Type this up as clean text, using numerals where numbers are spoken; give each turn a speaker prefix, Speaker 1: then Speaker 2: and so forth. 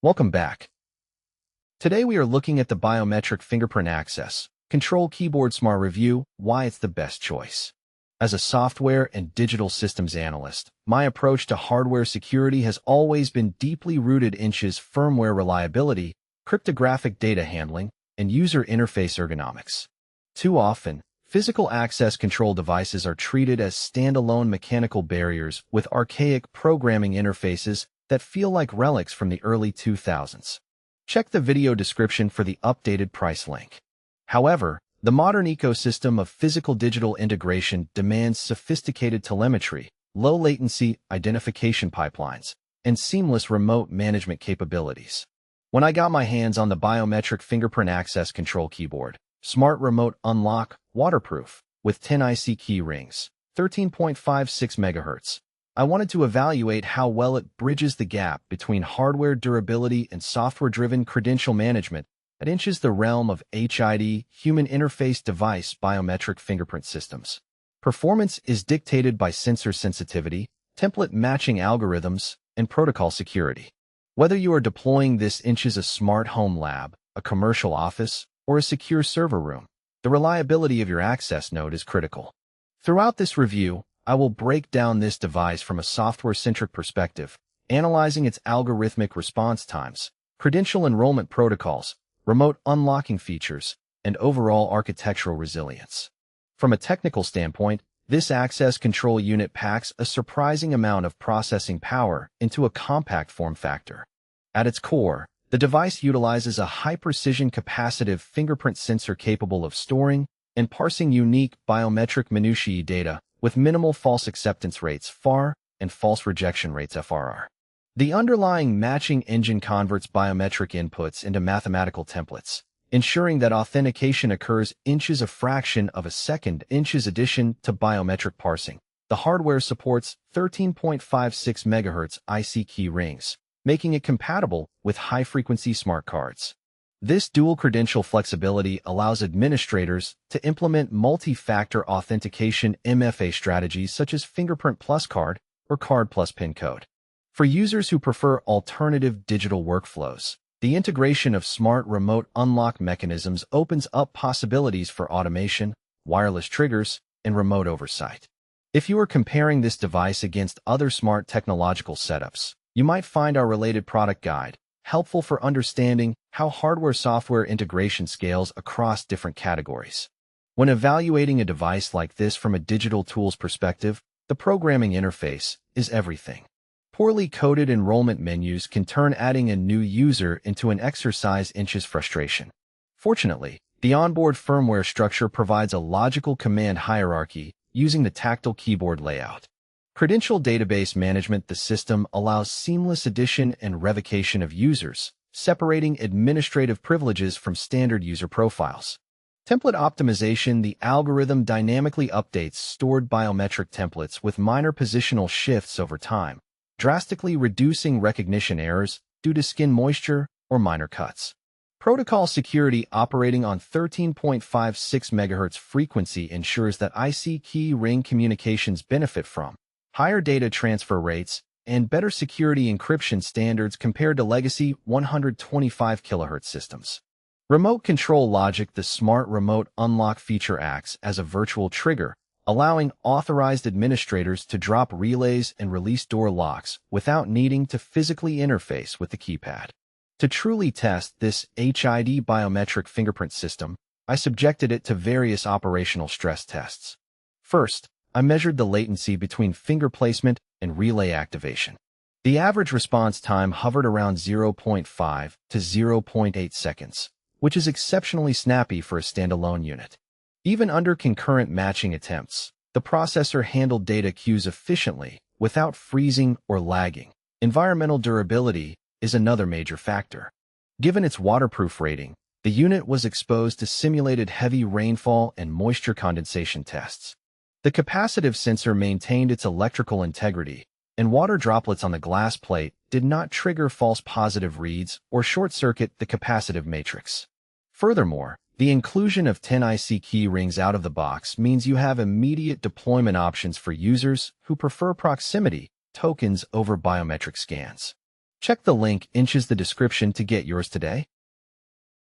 Speaker 1: Welcome back. Today we are looking at the Biometric Fingerprint Access Control Keyboard Smar review, why it's the best choice. As a software and digital systems analyst, my approach to hardware security has always been deeply rooted in firmware reliability, cryptographic data handling, and user interface ergonomics. Too often, physical access control devices are treated as standalone mechanical barriers with archaic programming interfaces that feel like relics from the early 2000s. Check the video description for the updated price link. However, the modern ecosystem of physical-digital integration demands sophisticated telemetry, low-latency identification pipelines, and seamless remote management capabilities. When I got my hands on the Biometric Fingerprint Access Control Keyboard, Smart Remote Unlock, waterproof, with 10 IC key rings, 13.56 MHz, I wanted to evaluate how well it bridges the gap between hardware durability and software-driven credential management that inches the realm of HID, human interface device biometric fingerprint systems. Performance is dictated by sensor sensitivity, template matching algorithms, and protocol security. Whether you are deploying this into a smart home lab, a commercial office, or a secure server room, the reliability of your access node is critical. Throughout this review, I will break down this device from a software-centric perspective, analyzing its algorithmic response times, credential enrollment protocols, remote unlocking features, and overall architectural resilience. From a technical standpoint, this access control unit packs a surprising amount of processing power into a compact form factor. At its core, the device utilizes a high-precision capacitive fingerprint sensor capable of storing and parsing unique biometric minutiae data with minimal false acceptance rates (FAR) and false rejection rates (FRR). The underlying matching engine converts biometric inputs into mathematical templates, ensuring that authentication occurs a fraction of a second. Addition to biometric parsing, the hardware supports 13.56 MHz IC key rings, making it compatible with high-frequency smart cards. This dual-credential flexibility allows administrators to implement multi-factor authentication MFA strategies such as Fingerprint Plus Card or Card Plus PIN code. For users who prefer alternative digital workflows, the integration of smart remote unlock mechanisms opens up possibilities for automation, wireless triggers, and remote oversight. If you are comparing this device against other smart technological setups, you might find our related product guide helpful for understanding how hardware-software integration scales across different categories. When evaluating a device like this from a digital tools perspective, the programming interface is everything. Poorly coded enrollment menus can turn adding a new user into an exercise in frustration. Fortunately, the onboard firmware structure provides a logical command hierarchy using the tactile keyboard layout. Credential database management. The system allows seamless addition and revocation of users, separating administrative privileges from standard user profiles. Template optimization. The algorithm dynamically updates stored biometric templates with minor positional shifts over time, drastically reducing recognition errors due to skin moisture or minor cuts. Protocol security. Operating on 13.56 MHz frequency ensures that IC key ring communications benefit from higher data transfer rates and better security encryption standards compared to legacy 125 kHz systems. Remote control logic. The smart remote unlock feature acts as a virtual trigger, allowing authorized administrators to drop relays and release door locks without needing to physically interface with the keypad. To truly test this HID biometric fingerprint system, I subjected it to various operational stress tests. First, I measured the latency between finger placement and relay activation. The average response time hovered around 0.5 to 0.8 seconds, which is exceptionally snappy for a standalone unit. Even under concurrent matching attempts, the processor handled data queues efficiently without freezing or lagging. Environmental durability is another major factor. Given its waterproof rating, the unit was exposed to simulated heavy rainfall and moisture condensation tests. The capacitive sensor maintained its electrical integrity, and water droplets on the glass plate did not trigger false positive reads or short-circuit the capacitive matrix. Furthermore, the inclusion of 10 IC key rings out of the box means you have immediate deployment options for users who prefer proximity tokens over biometric scans. Check the link inches the description to get yours today.